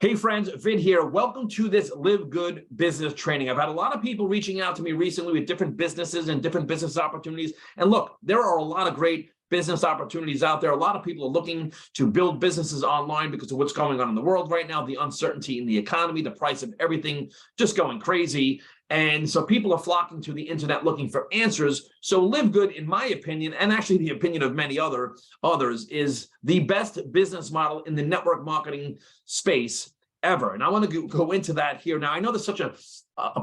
Hey friends, Vid here. Welcome to this Live Good business training. I've had a lot of people reaching out to me recently with different businesses and different business opportunities. And look, there are a lot of great business opportunities out there. A lot of people are looking to build businesses online because of what's going on in the world right now, the uncertainty in the economy, the price of everything just going crazy. And so people are flocking to the internet looking for answers. So Live Good, in my opinion, and actually the opinion of many others, is the best business model in the network marketing space ever. And I want to go into that here. Now, I know there's such a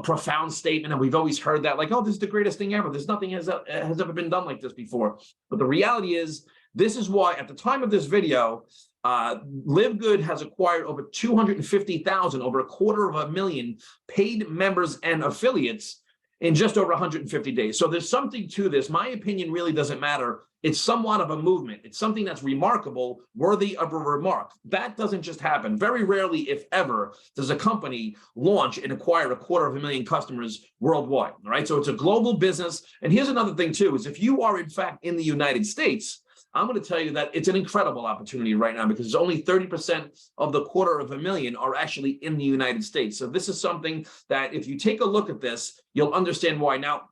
profound statement, and we've always heard that, like, oh, this is the greatest thing ever. There's nothing has ever been done like this before. But the reality is, this is why at the time of this video, Live Good has acquired over 250,000, over 250,000 paid members and affiliates in just over 150 days. So there's something to this. My opinion really doesn't matter. It's somewhat of a movement. It's something that's remarkable, worthy of a remark. That doesn't just happen. Very rarely, if ever, does a company launch and acquire 250,000 customers worldwide. All right. So it's a global business. And here's another thing too, is if you are in fact in the United States, I'm going to tell you that it's an incredible opportunity right now because only 30% of the 250,000 are actually in the United States. So this is something that if you take a look at this, you'll understand why. Now,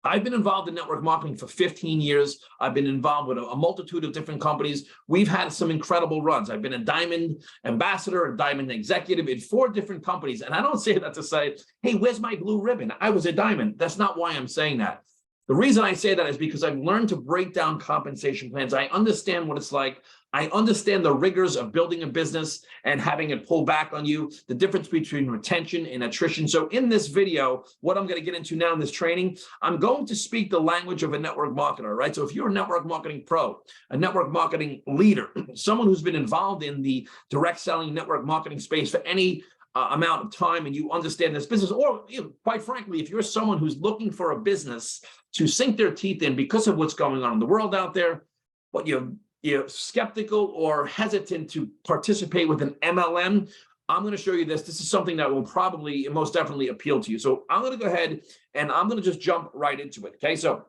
I've been involved in network marketing for 15 years. I've been involved with a multitude of different companies. We've had some incredible runs. I've been a diamond ambassador, a diamond executive in 4 different companies. And I don't say that to say, hey, where's my blue ribbon? I was a diamond. That's not why I'm saying that. The reason I say that is because I've learned to break down compensation plans. I understand what it's like. I understand the rigors of building a business and having it pull back on you, the difference between retention and attrition. So in this video, what I'm going to get into now in this training, I'm going to speak the language of a network marketer, right? So if you're a network marketing pro, a network marketing leader, someone who's been involved in the direct selling network marketing space for any amount of time, and you understand this business, or quite frankly, if you're someone who's looking for a business to sink their teeth in because of what's going on in the world out there, but you're skeptical or hesitant to participate with an MLM, I'm going to show you this. This is something that will probably most definitely appeal to you. So I'm going to go ahead and I'm going to just jump right into it. Okay. So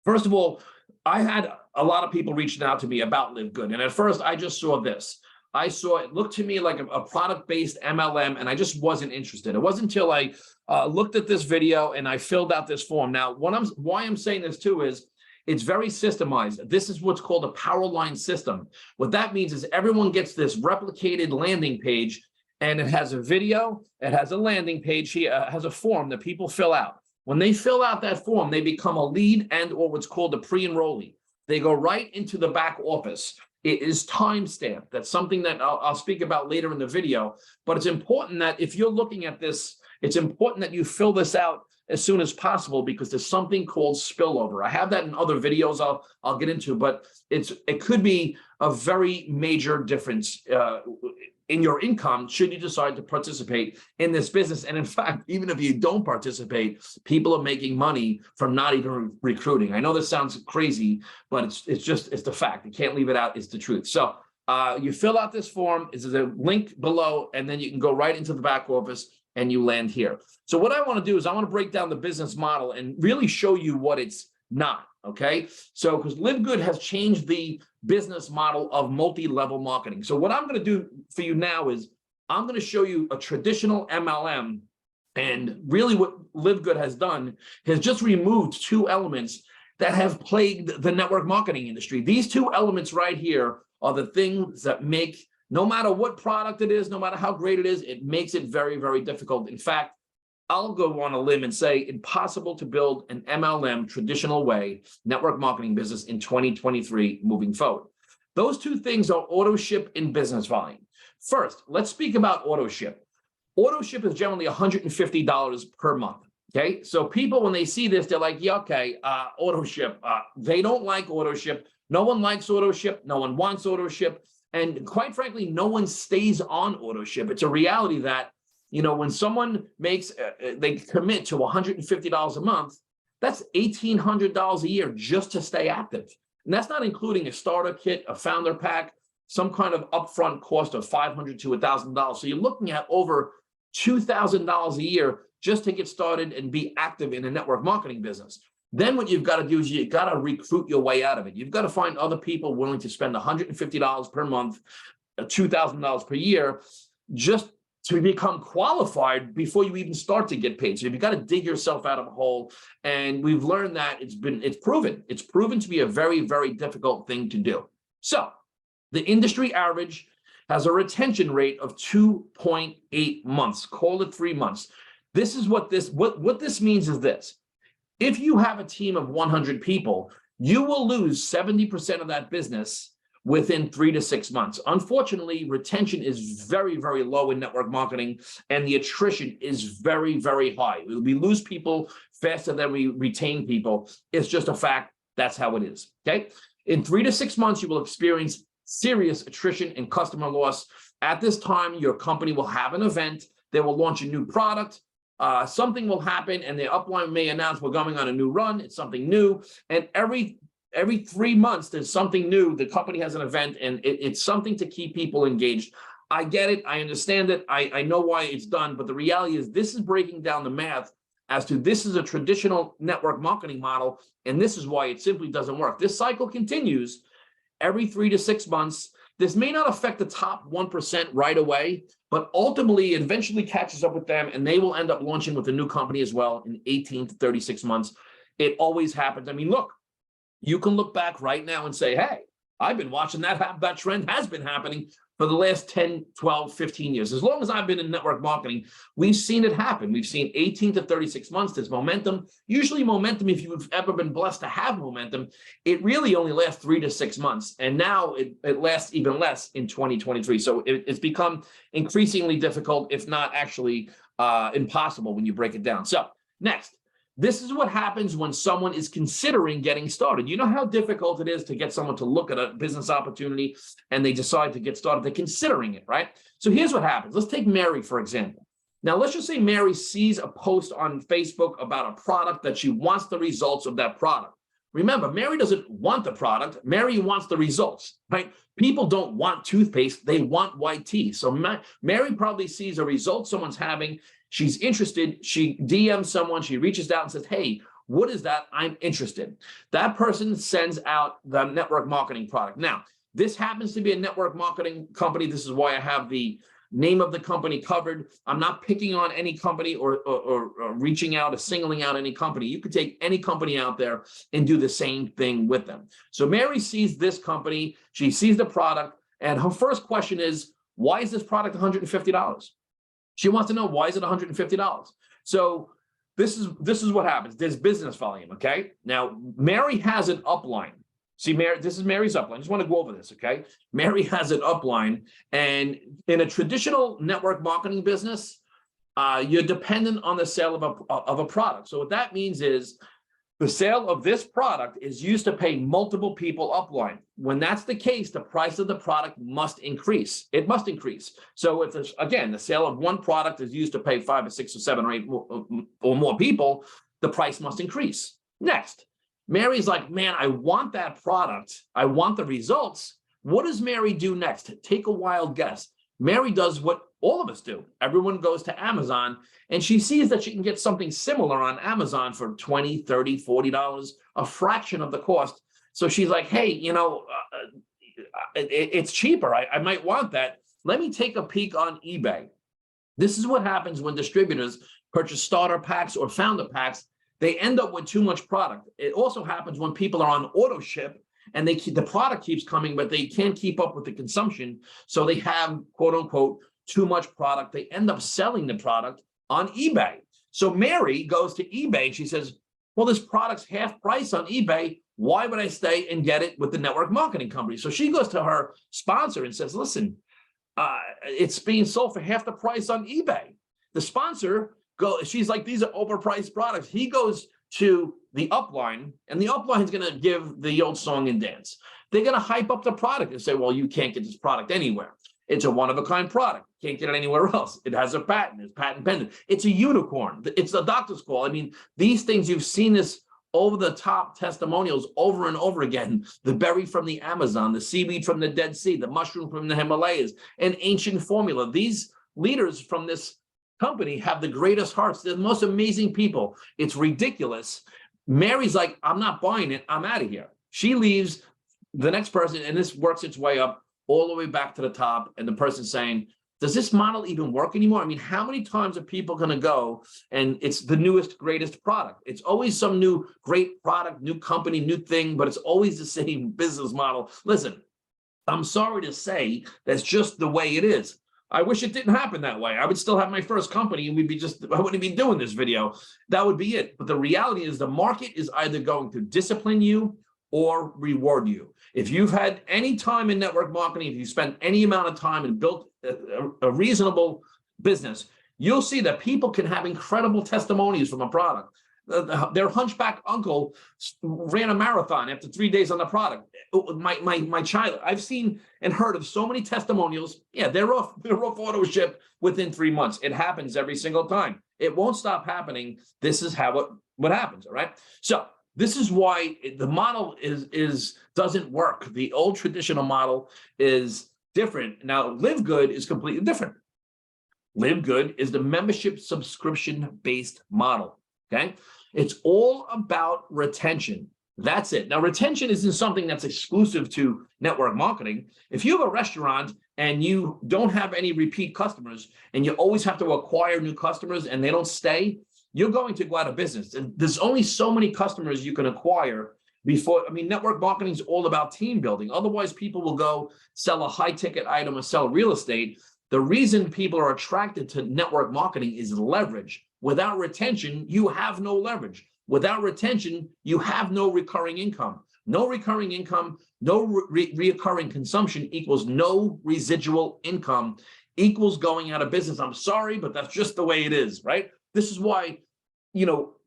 first of all, I had a lot of people reaching out to me about Live Good. And at first I just saw this. I saw it looked to me like a product-based MLM, and I just wasn't interested. It wasn't until I looked at this video and I filled out this form. Now, why I'm saying this too is it's very systemized. This is what's called a power line system. What that means is everyone gets this replicated landing page, and it has a video, it has a landing page here, has a form that people fill out. When they fill out that form, they become a lead and or what's called a pre-enrollee. They go right into the back office. It is time-stamped. That's something that I'll speak about later in the video, but it's important that if you're looking at this, it's important that you fill this out as soon as possible because there's something called spillover. I have that in other videos I'll get into, but it could be a very major difference in your income should you decide to participate in this business. And in fact, even if you don't participate, people are making money from not even recruiting. I know this sounds crazy, but it's the fact. You can't leave it out. It's the truth. So you fill out this form. There's a link below, and then you can go right into the back office and you land here. So what I want to do is I want to break down the business model and really show you what it's not. Okay. So because Live Good has changed the business model of multi-level marketing. So what I'm going to do for you now is I'm going to show you a traditional MLM, and really what Live Good has done has just removed 2 elements that have plagued the network marketing industry. These 2 elements right here are the things that make, no matter what product it is, no matter how great it is, it makes it very, very difficult. In fact, I'll go on a limb and say impossible to build an MLM traditional way network marketing business in 2023 moving forward. Those 2 things are auto ship and business volume. First, let's speak about auto ship. Auto ship is generally $150 per month. Okay, so people, when they see this, they're like, yeah, okay, auto ship. They don't like auto ship. No one likes auto ship. No one wants auto ship. And quite frankly, no one stays on auto ship. It's a reality that, when someone makes, they commit to $150 a month, that's $1,800 a year just to stay active. And that's not including a starter kit, a founder pack, some kind of upfront cost of $500 to $1,000. So you're looking at over $2,000 a year just to get started and be active in a network marketing business. Then what you've got to do is you've got to recruit your way out of it. You've got to find other people willing to spend $150 per month, $2,000 per year, just to become qualified before you even start to get paid. So you've got to dig yourself out of a hole. And we've learned that it's proven to be a very, very difficult thing to do. So the industry average has a retention rate of 2.8 months. Call it 3 months. This is what this means is this. If you have a team of 100 people, you will lose 70% of that business within 3 to 6 months. Unfortunately, retention is very, very low in network marketing, and the attrition is very, very high. We lose people faster than we retain people. It's just a fact. That's how it is, okay? In 3 to 6 months, you will experience serious attrition and customer loss. At this time, your company will have an event. They will launch a new product. Something will happen, and the upline may announce we're going on a new run. It's something new, and every 3 months, there's something new. The company has an event, and it's something to keep people engaged. I get it. I understand it. I know why it's done. But the reality is this is breaking down the math as to this is a traditional network marketing model, and this is why it simply doesn't work. This cycle continues every 3 to 6 months. This may not affect the top 1% right away, but ultimately, it eventually catches up with them, and they will end up launching with a new company as well in 18 to 36 months. It always happens. I mean, look. You can look back right now and say, hey, I've been watching that trend has been happening for the last 10, 12, 15 years. As long as I've been in network marketing, we've seen it happen. We've seen 18 to 36 months. There's momentum. Usually momentum, if you've ever been blessed to have momentum, it really only lasts 3 to 6 months. And now it lasts even less in 2023. So it's become increasingly difficult, if not actually impossible when you break it down. So next. This is what happens when someone is considering getting started. You know how difficult it is to get someone to look at a business opportunity and they decide to get started. They're considering it, right? So here's what happens. Let's take Mary, for example. Now, let's just say Mary sees a post on Facebook about a product that she wants the results of that product. Remember, Mary doesn't want the product. Mary wants the results, right? People don't want toothpaste. They want white tea. So Mary probably sees a result someone's having. She's interested. She DMs someone. She reaches out and says, hey, what is that? I'm interested. That person sends out the network marketing product. Now, this happens to be a network marketing company. This is why I have the name of the company covered. I'm not picking on any company or reaching out or singling out any company. You could take any company out there and do the same thing with them. So Mary sees this company. She sees the product. And her first question is, why is this product $150? She wants to know, why is it $150? So this is what happens. There's business volume, okay? Now, Mary has an upline. See, Mary, this is Mary's upline. I just want to go over this, okay? Mary has an upline, and in a traditional network marketing business, you're dependent on the sale of a product. So what that means is the sale of this product is used to pay multiple people upline. When that's the case, the price of the product must increase. It must increase. So if there's, again, the sale of one product is used to pay 5 or 6 or 7 or 8 or more people, the price must increase. Next, Mary's like, man, I want that product. I want the results. What does Mary do next? Take a wild guess. Mary does what all of us do. Everyone goes to Amazon, and she sees that she can get something similar on Amazon for $20, $30, $40, a fraction of the cost. So she's like, hey, you know, it's cheaper. I might want that. Let me take a peek on eBay. This is what happens when distributors purchase starter packs or founder packs. They end up with too much product. It also happens when people are on auto ship and the product keeps coming, but they can't keep up with the consumption. So they have, quote unquote, too much product. They end up selling the product on eBay. So Mary goes to eBay and she says, well, this product's half price on eBay. Why would I stay and get it with the network marketing company? So she goes to her sponsor and says, listen, it's being sold for half the price on eBay. The sponsor she's like, these are overpriced products. He goes to the upline, and the upline is going to give the old song and dance. They're going to hype up the product and say, well, you can't get this product anywhere. It's a one-of-a-kind product. Can't get it anywhere else. It has a patent. It's patent pending. It's a unicorn. It's a doctor's call. I mean, these things, you've seen this over-the-top testimonials over and over again. The berry from the Amazon, the seaweed from the Dead Sea, the mushroom from the Himalayas, an ancient formula. These leaders from this company have the greatest hearts. They're the most amazing people. It's ridiculous. Mary's like, I'm not buying it. I'm out of here. She leaves. The next person, and this works its way up all the way back to the top, and the person saying, does this model even work anymore? I mean, how many times are people going to go and it's the newest, greatest product? It's always some new great product, new company, new thing, but it's always the same business model. Listen, I'm sorry to say that's just the way it is. I wish it didn't happen that way. I would still have my first company and I wouldn't be doing this video. That would be it. But the reality is the market is either going to discipline you or reward you. If you've had any time in network marketing, if you spent any amount of time and built a reasonable business, you'll see that people can have incredible testimonies from a product. Their hunchback uncle ran a marathon after 3 days on the product. My child, I've seen and heard of so many testimonials. Yeah, they're off auto ship within 3 months. It happens every single time. It won't stop happening. This is how what happens. All right. So this is why the model doesn't work. The old traditional model is different. Now, LiveGood is completely different. LiveGood is the membership subscription-based model. Okay, it's all about retention. That's it. Now, retention isn't something that's exclusive to network marketing. If you have a restaurant and you don't have any repeat customers and you always have to acquire new customers and they don't stay, you're going to go out of business. And there's only so many customers you can acquire before. I mean, network marketing is all about team building. Otherwise, people will go sell a high ticket item or sell real estate. The reason people are attracted to network marketing is leverage. Without retention, you have no leverage. Without retention, you have no recurring income. No recurring income, no recurring consumption equals no residual income equals going out of business. I'm sorry, but that's just the way it is, right? This is why,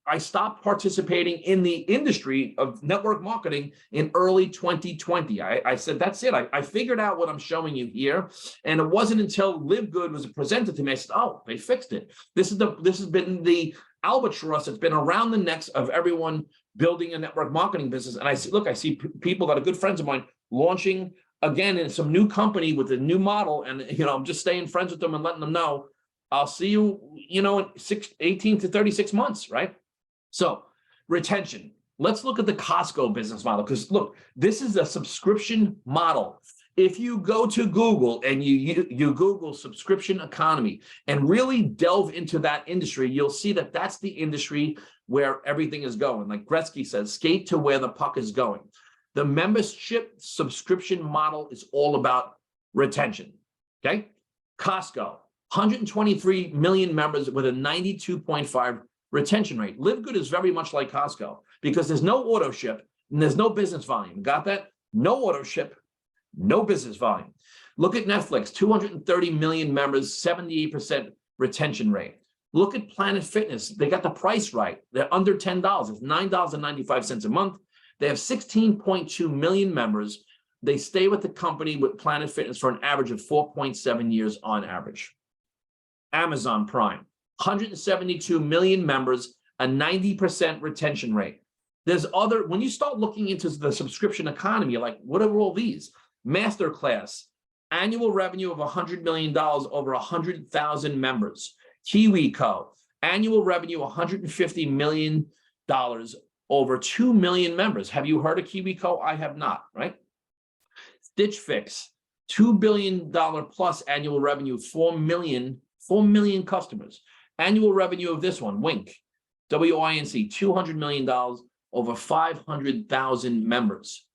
I stopped participating in the industry of network marketing in early 2020. I said, that's it. I figured out what I'm showing you here. And it wasn't until LiveGood was presented to me, I said, oh, they fixed it. This has been the albatross that's been around the necks of everyone building a network marketing business. And I see, look, I see people that are good friends of mine launching again in some new company with a new model. And, I'm just staying friends with them and letting them know, I'll see you, in 18 to 36 months, right? So retention. Let's look at the Costco business model, because look, this is a subscription model. If you go to Google and you Google subscription economy and really delve into that industry, you'll see that that's the industry where everything is going. Like Gretzky says, skate to where the puck is going. The membership subscription model is all about retention. Okay. Costco, 123 million members with a 92.5 retention rate. LiveGood is very much like Costco because there's no auto ship and there's no business volume. Got that? No auto ship, no business volume. Look at Netflix, 230 million members, 78% retention rate. Look at Planet Fitness. They got the price right. They're under $10. It's $9.95 a month. They have 16.2 million members. They stay with the company with Planet Fitness for an average of 4.7 years on average. Amazon Prime, 172 million members, a 90% retention rate. There's other, when you start looking into the subscription economy, you're like, what are all these? Masterclass, annual revenue of $100 million, over 100,000 members. KiwiCo, annual revenue $150 million, over 2 million members. Have you heard of KiwiCo? I have not, right? Stitch Fix, $2 billion plus annual revenue, 4 million customers. Annual revenue of this one, Wink, W-I-N-C, $200 million, over 500,000 members.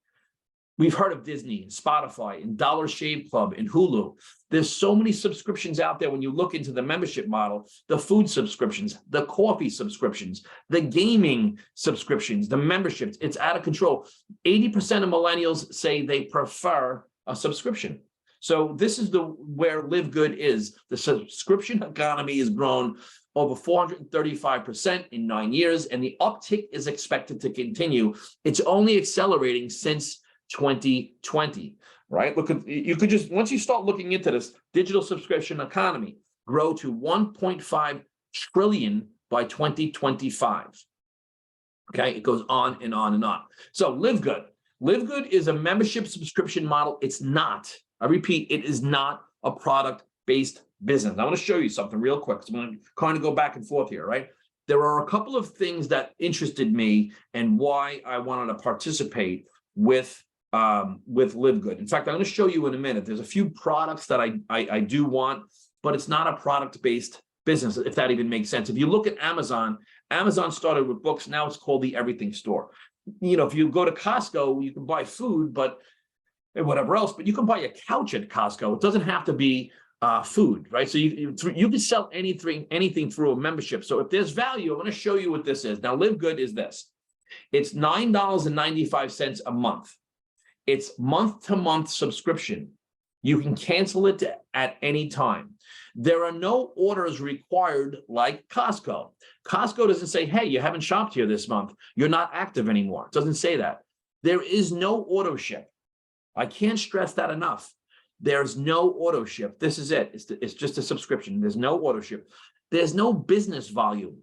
We've heard of Disney, Spotify, and Dollar Shave Club, and Hulu. There's so many subscriptions out there when you look into the membership model, the food subscriptions, the coffee subscriptions, the gaming subscriptions, the memberships. It's out of control. 80% of millennials say they prefer a subscription. So this is where LiveGood is. The subscription economy has grown over 435% in 9 years, and the uptick is expected to continue. It's only accelerating since 2020, right? Look, you could just, once you start looking into this digital subscription economy, grow to 1.5 trillion by 2025. Okay, it goes on and on and on. So LiveGood. LiveGood is a membership subscription model. It's not, I repeat, it is not a product-based business. I want to show you something real quick. So I'm going to kind of go back and forth here, right? There are a couple of things that interested me and why I wanted to participate with LiveGood. In fact, I'm going to show you in a minute. There's a few products that I do want but it's not a product-based business, if that even makes sense. If you look at Amazon, Amazon started with books. Now it's called the everything store. If you go to Costco, you can buy food, and whatever else, but you can buy a couch at Costco. It doesn't have to be food, right? So you can sell anything through a membership. So if there's value, I'm going to show you what this is. Now, Live Good is this. It's $9.95 a month. It's month-to-month subscription. You can cancel it at any time. There are no orders required like Costco. Costco doesn't say, hey, you haven't shopped here this month. You're not active anymore. It doesn't say that. There is no auto ship. I can't stress that enough. There's no auto ship. This is it. It's just a subscription. There's no auto ship. There's no business volume.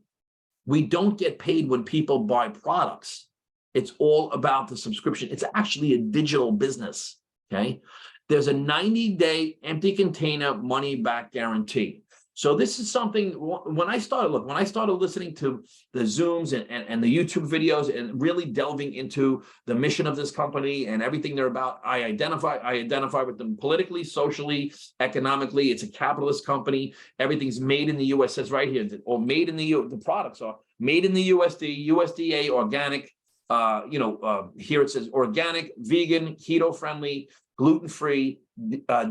We don't get paid when people buy products. It's all about the subscription. It's actually a digital business, okay? There's a 90-day empty container money back guarantee. So this is something, when I started listening to the Zooms and the YouTube videos and really delving into the mission of this company and everything they're about, I identify with them politically, socially, economically. It's a capitalist company. Everything's made in the US. It says right here, or made in the US, the products are made in the USDA, organic. Here it says organic, vegan, keto-friendly, gluten-free,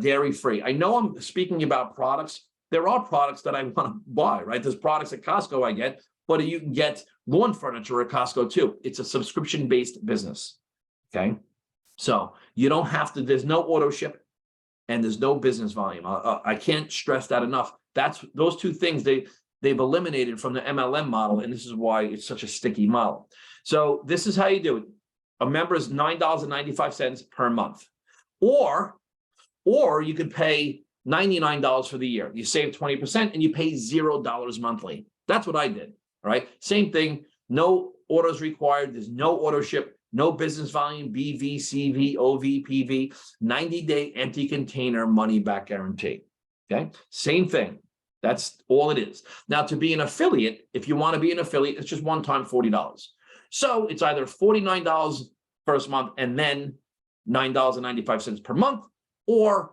dairy-free. I know I'm speaking about products. There are products that I want to buy, right? There's products at Costco I get, but you can get lawn furniture at Costco too. It's a subscription-based business, okay? So you don't have to, there's no auto ship and there's no business volume. I can't stress that enough. Those two things they've eliminated from the MLM model, and this is why it's such a sticky model. So this is how you do it. A member is $9.95 per month. Or you could pay $99 for the year. You save 20% and you pay $0 monthly. That's what I did, all right? Same thing, no orders required. There's no auto ship, no business volume, BV, CV, OV, PV, 90-day empty container money back guarantee, okay? Same thing. That's all it is. Now, to be an affiliate, if you want to be an affiliate, it's just one time $40. So it's either $49 first month and then $9.95 per month, or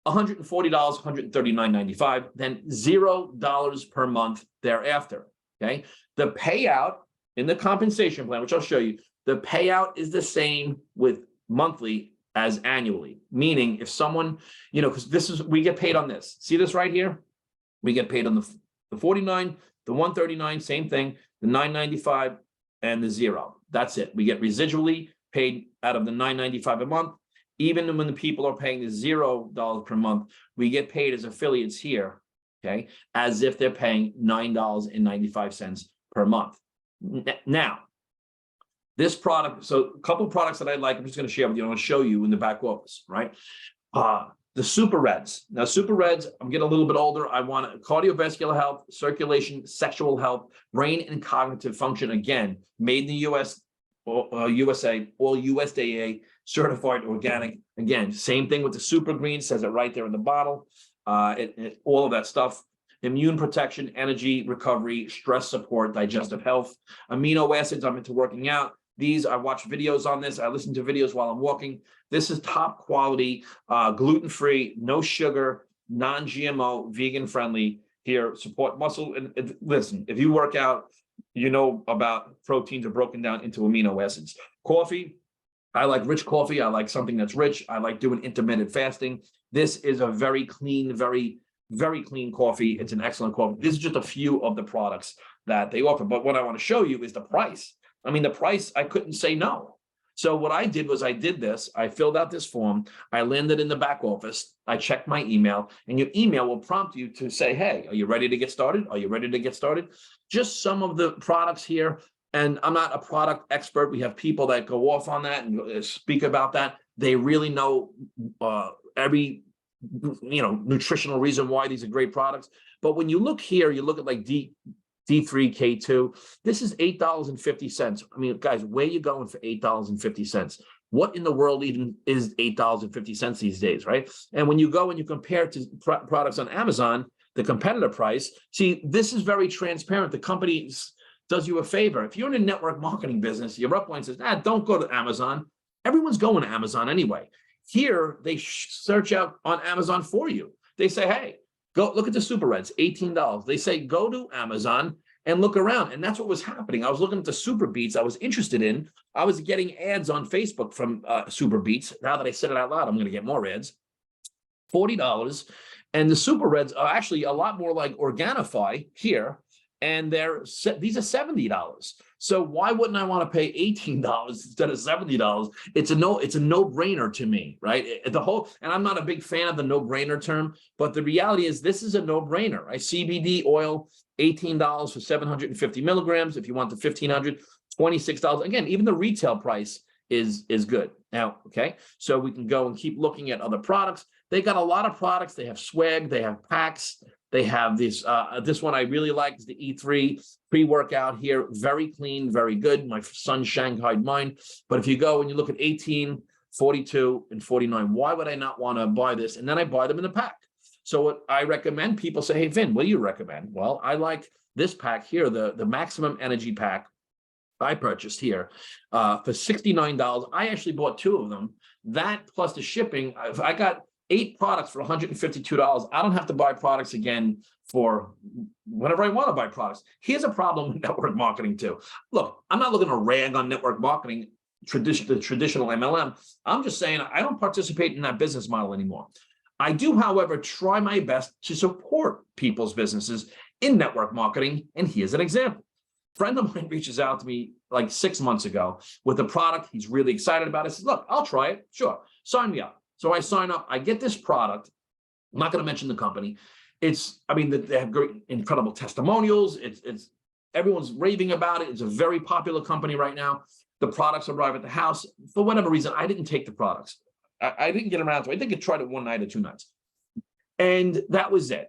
$140, $139.95, then $0 per month thereafter, okay? The payout in the compensation plan, which I'll show you, the payout is the same with monthly as annually, meaning if someone, because we get paid on this. See this right here? We get paid on the 49, the 139, same thing, the 995, and the 0. That's it. We get residually paid out of the $9.95 a month. Even when the people are paying the $0 per month, we get paid as affiliates here, okay, as if they're paying $9.95 per month. Now, this product, so a couple of products that I like, I'm just going to share with you. I'm going to show you in the back office, right? The Super Reds. Now, Super Reds, I'm getting a little bit older. I want cardiovascular health, circulation, sexual health, brain and cognitive function. Again, made in the US, USA, all USDA certified organic. Again, same thing with the Super Green, says it right there in the bottle. All of that stuff. Immune protection, energy recovery, stress support, digestive health, amino acids. I'm into working out. I watch videos on this. I listen to videos while I'm walking. This is top quality, gluten-free, no sugar, non-GMO, vegan-friendly. Here, support muscle. And listen, if you work out, you know about proteins are broken down into amino acids. Coffee, I like rich coffee. I like something that's rich. I like doing intermittent fasting. This is a very clean, very, very clean coffee. It's an excellent coffee. This is just a few of the products that they offer. But what I want to show you is the price. I mean, the price, I couldn't say no. So what I did was I did this. I filled out this form. I landed in the back office. I checked my email, and your email will prompt you to say, hey, are you ready to get started? Are you ready to get started? Just some of the products here. And I'm not a product expert. We have people that go off on that and speak about that. They really know every nutritional reason why these are great products. But when you look here, you look at like D3K2, this is $8.50. I mean, guys, where are you going for $8.50? What in the world even is $8.50 these days, right? And when you go and you compare it to products on Amazon, the competitor price, see, this is very transparent. The company does you a favor. If you're in a network marketing business, your upline says, don't go to Amazon. Everyone's going to Amazon anyway. Here, they search out on Amazon for you. They say, hey, Go look at the Super Reds, $18. They say go to Amazon and look around. And that's what was happening. I was looking at the Super Beats I was interested in. I was getting ads on Facebook from Super Beats. Now that I said it out loud, I'm going to get more ads. $40. And the Super Reds are actually a lot more like Organifi here. And these are $70. So why wouldn't I want to pay $18 instead of $70? It's a no-brainer to me, right? And I'm not a big fan of the no-brainer term, but the reality is this is a no-brainer, right? CBD oil, $18 for 750 milligrams. If you want the 1,500, $26. Again, even the retail price is good. Now, okay, so we can go and keep looking at other products. They got a lot of products. They have swag, they have packs. They have this one I really like is the E3 pre-workout here. Very clean, very good. My son shanghaied mine. But if you go and you look at 18, 42, and 49, why would I not want to buy this? And then I buy them in the pack. So what I recommend, people say, hey, Vin, what do you recommend? Well, I like this pack here, the Maximum Energy Pack I purchased here for $69. I actually bought 2 of them. That plus the shipping, I got 8 products for $152. I don't have to buy products again for whenever I want to buy products. Here's a problem with network marketing too. Look, I'm not looking to rag on network marketing, the traditional MLM. I'm just saying I don't participate in that business model anymore. I do, however, try my best to support people's businesses in network marketing. And here's an example. A friend of mine reaches out to me like 6 months ago with a product he's really excited about. I said, look, I'll try it. Sure. Sign me up. So I sign up, I get this product. I'm not going to mention the company. They have great, incredible testimonials. It's everyone's raving about it. It's a very popular company right now. The products arrive at the house. For whatever reason, I didn't take the products. I didn't get around to it. I think I tried it 1 night or 2 nights. And that was it.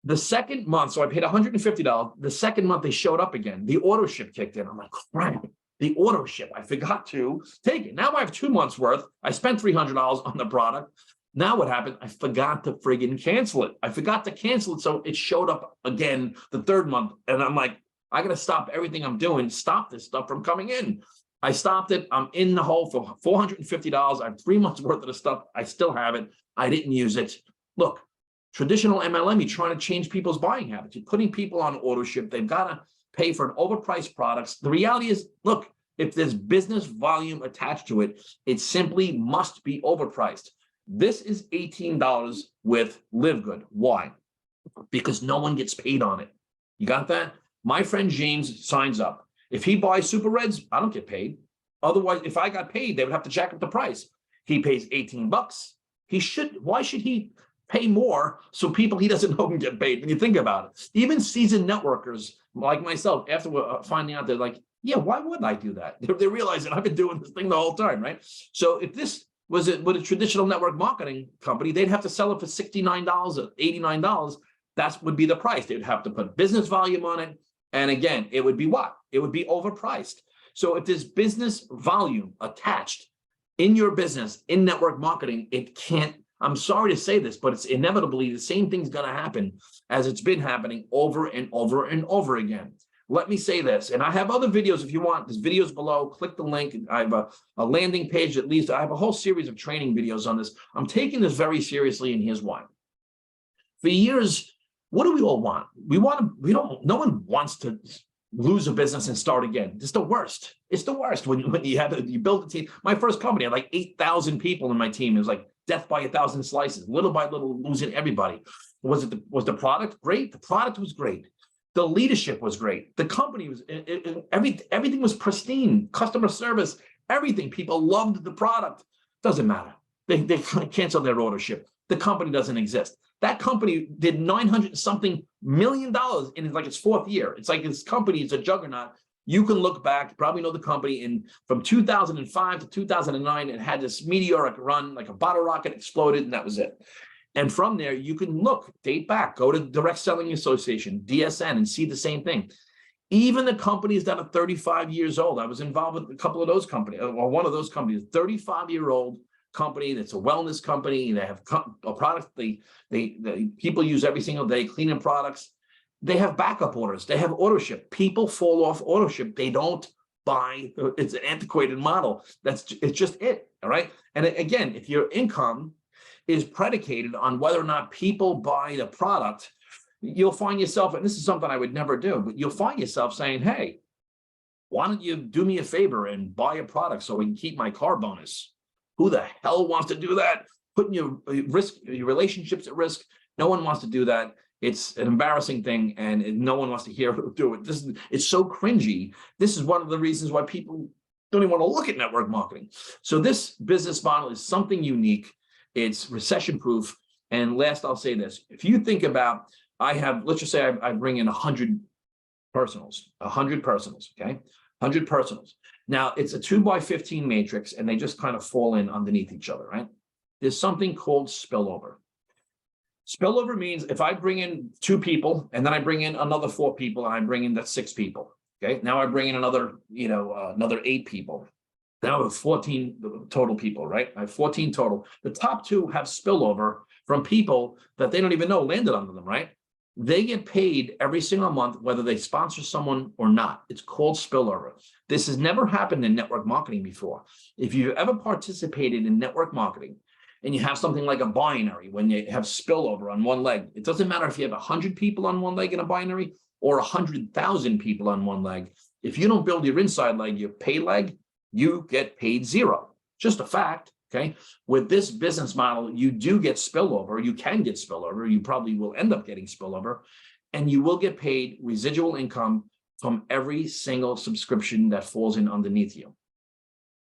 The second month, so I paid $150. The second month, they showed up again. The auto ship kicked in. I'm like, crap. The auto ship, I forgot to take it. Now I have 2 months worth. I spent $300 on the product. Now what happened? I forgot to friggin' cancel it. I forgot to cancel it. So it showed up again the 3rd month. And I'm like, I got to stop everything I'm doing, stop this stuff from coming in. I stopped it. I'm in the hole for $450. I have 3 months worth of the stuff. I still have it. I didn't use it. Look, traditional MLM, you're trying to change people's buying habits. You're putting people on auto ship. They've got to pay for an overpriced products. The reality is, look, if there's business volume attached to it, it simply must be overpriced. This is $18 with LiveGood. Why? Because no one gets paid on it. You got that? My friend James signs up. If he buys Super Reds, I don't get paid. Otherwise, if I got paid, they would have to jack up the price. He pays 18 bucks. Why should he pay more so people he doesn't know can get paid? When you think about it, even seasoned networkers like myself, after finding out, they're like, yeah, why would I do that? They realize that I've been doing this thing the whole time, right? So if this was with a traditional network marketing company, they'd have to sell it for $69 or $89. That would be the price. They'd have to put business volume on it. And again, it would be what? It would be overpriced. So if there's business volume attached in your business, in network marketing, it can't, I'm sorry to say this, but it's inevitably the same thing's going to happen as it's been happening over and over and over again. Let me say this, and I have other videos if you want. There's videos below. Click the link. I have a landing page that leads. I have a whole series of training videos on this. I'm taking this very seriously, and here's why. For years, what do we all want? No one wants to lose a business and start again. It's the worst. It's the worst when you build a team. My first company had like 8,000 people in my team. It was like death by 1,000 slices, little by little, losing everybody. Was the product great? The product was great. The leadership was great. The company was, everything was pristine. Customer service, everything. People loved the product. Doesn't matter. They canceled their order ship. The company doesn't exist. That company did $900-something million in like its 4th year. It's like this company is a juggernaut. You can look back, you probably know the company, from 2005 to 2009, it had this meteoric run, like a bottle rocket exploded, and that was it. And from there, you can date back, go to Direct Selling Association, DSN, and see the same thing. Even the companies that are 35 years old, I was involved with a couple of those companies, or one of those companies, 35-year-old company that's a wellness company. They have a product the people use every single day, cleaning products. They have backup orders. They have auto ship. People fall off auto ship. They don't buy. It's an antiquated model. It's just it. All right. And again, if your income is predicated on whether or not people buy the product, you'll find yourself, and this is something I would never do, but you'll find yourself saying, hey, why don't you do me a favor and buy a product so we can keep my car bonus? Who the hell wants to do that? Putting your relationships at risk. No one wants to do that. It's an embarrassing thing, and no one wants to hear who do it. It's so cringy. This is one of the reasons why people don't even want to look at network marketing. So this business model is something unique. It's recession-proof. And last, I'll say this. If you think about, let's just say I bring in 100 personals, okay? 100 personals. Now, it's a 2x15 matrix, and they just kind of fall in underneath each other, right? There's something called spillover. Spillover means if I bring in 2 people, and then I bring in another 4 people, and I bring in that 6 people, okay? Now I bring in another, another 8 people. Now I have 14 total people, right? I have 14 total. The top 2 have spillover from people that they don't even know landed under them, right? They get paid every single month, whether they sponsor someone or not. It's called spillover. This has never happened in network marketing before. If you've ever participated in network marketing and you have something like a binary, when you have spillover on one leg, it doesn't matter if you have 100 people on one leg in a binary or 100,000 people on one leg. If you don't build your inside leg, your pay leg, you get paid 0. Just a fact. Okay, with this business model, you do get spillover. You can get spillover. You probably will end up getting spillover, and you will get paid residual income from every single subscription that falls in underneath you.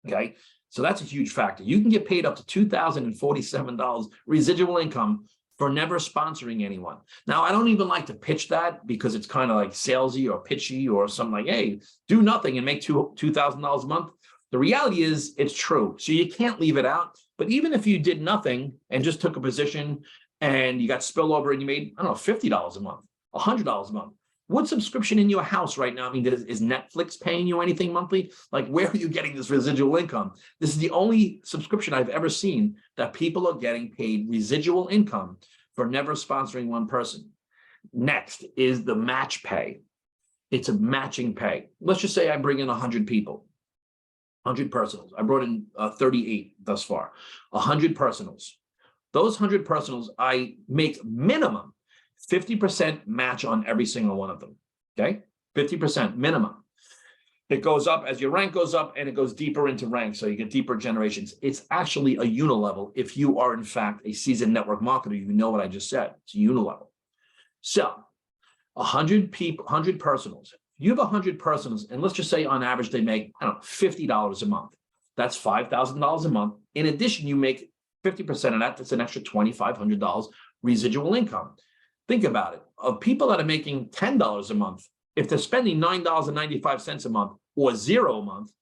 Okay, so that's a huge factor. You can get paid up to $2,047 residual income for never sponsoring anyone. Now, I don't even like to pitch that because it's kind of like salesy or pitchy or something like, hey, do nothing and make $2,000 a month. The reality is it's true. So you can't leave it out. But even if you did nothing and just took a position and you got spillover and you made, I don't know, $50 a month, $100 a month. What subscription in your house right now? I mean, is Netflix paying you anything monthly? Like, where are you getting this residual income? This is the only subscription I've ever seen that people are getting paid residual income for never sponsoring one person. Next is the match pay. It's a matching pay. Let's just say I bring in 100 people. 100 personals. I brought in 38 thus far. 100 personals. Those 100 personals, I make minimum 50% match on every single one of them. Okay, 50% minimum. It goes up as your rank goes up, and it goes deeper into rank, so you get deeper generations. It's actually a unilevel. If you are in fact a seasoned network marketer, you know what I just said. It's a unilevel. So 100 people, 100 personals. You have 100 personals, and let's just say on average they make, I don't know, $50 a month. That's $5,000 a month. In addition, you make 50% of that. That's an extra $2,500 residual income. Think about it. Of people that are making $10 a month, if they're spending $9.95 a month or 0 a month,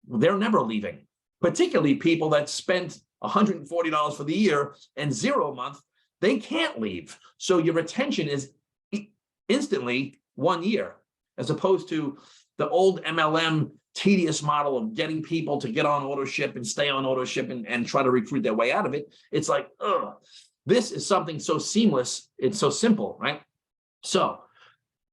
they're never leaving. Particularly people that spent $140 for the year and 0 a month, they can't leave. So your retention is instantly 1 year. As opposed to the old MLM tedious model of getting people to get on auto ship and stay on auto ship and try to recruit their way out of it. It's like, ugh, this is something so seamless. It's so simple, right? So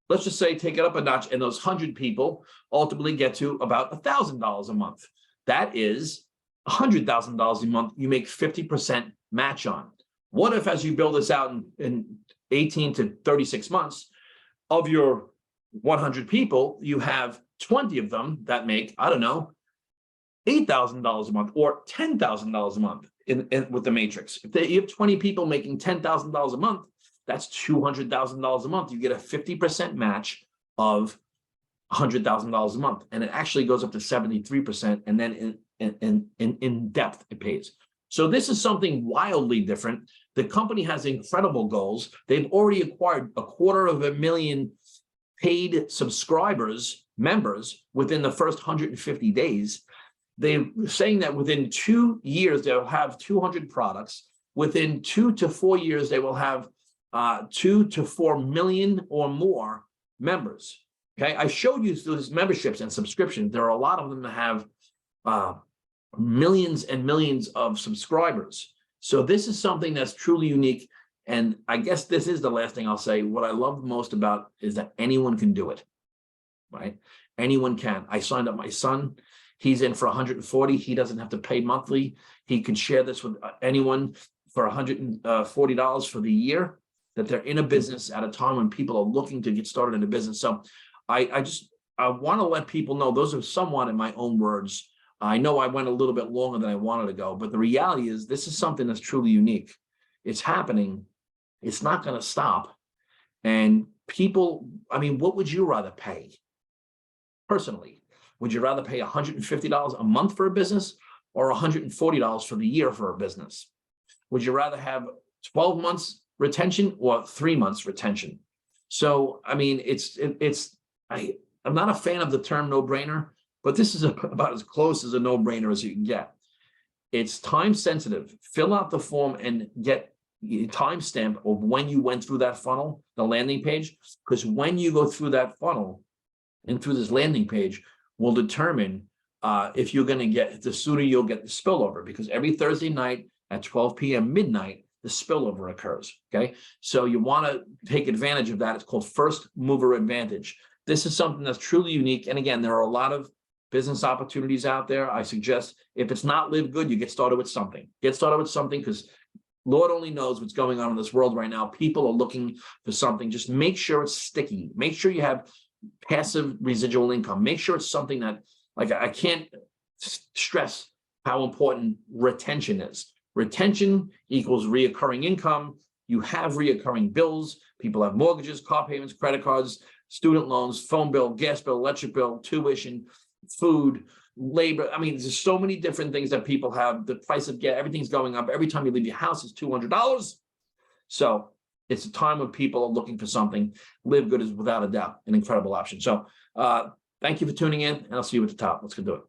let's just say take it up a notch, and those 100 people ultimately get to about $1,000 a month. That is $100,000 a month you make 50% match on. What if, as you build this out in 18 to 36 months, of your 100 people, you have 20 of them that make, I don't know, $8,000 a month or $10,000 a month with the matrix. If you have 20 people making $10,000 a month, that's $200,000 a month. You get a 50% match of $100,000 a month. And it actually goes up to 73%. And then in depth, it pays. So this is something wildly different. The company has incredible goals. They've already acquired 250,000 paid subscribers, members, within the first 150 days. They're saying that within 2 years, they'll have 200 products. Within 2 to 4 years, they will have 2 to 4 million or more members. Okay, I showed you those memberships and subscriptions. There are a lot of them that have millions and millions of subscribers. So this is something that's truly unique. And I guess this is the last thing I'll say. What I love most about is that anyone can do it, right? Anyone can. I signed up my son. He's in for 140. He doesn't have to pay monthly. He can share this with anyone. for $140 for the year, that they're in a business at a time when people are looking to get started in a business. So I want to let people know, those are somewhat in my own words. I know I went a little bit longer than I wanted to go, but the reality is this is something that's truly unique. It's happening. It's not going to stop. And people, I mean, what would you rather pay? Personally, would you rather pay $150 a month for a business or $140 for the year for a business? Would you rather have 12 months retention or 3 months retention? So, I mean, I'm not a fan of the term no-brainer, but this is about as close as a no-brainer as you can get. It's time sensitive. Fill out the form and get a timestamp of when you went through that funnel, the landing page, because when you go through that funnel and through this landing page will determine if you're going to get, the sooner you'll get the spillover, because every Thursday night at 12 p.m. midnight, the spillover occurs. Okay. So you want to take advantage of that. It's called first mover advantage. This is something that's truly unique. And again, there are a lot of business opportunities out there. I suggest if it's not Live Good, you get started with something. Get started with something, because Lord only knows what's going on in this world right now. People are looking for something. Just make sure it's sticky. Make sure you have passive residual income. Make sure it's something that, like, I can't stress how important retention is. Retention equals reoccurring income. You have reoccurring bills. People have mortgages, car payments, credit cards, student loans, phone bill, gas bill, electric bill, tuition, food, labor. I mean, there's so many different things that people have. The price of gas, everything's going up. Every time you leave your house, it's $200. So it's a time when people are looking for something. Live Good is without a doubt an incredible option. So thank you for tuning in, and I'll see you at the top. Let's go do it.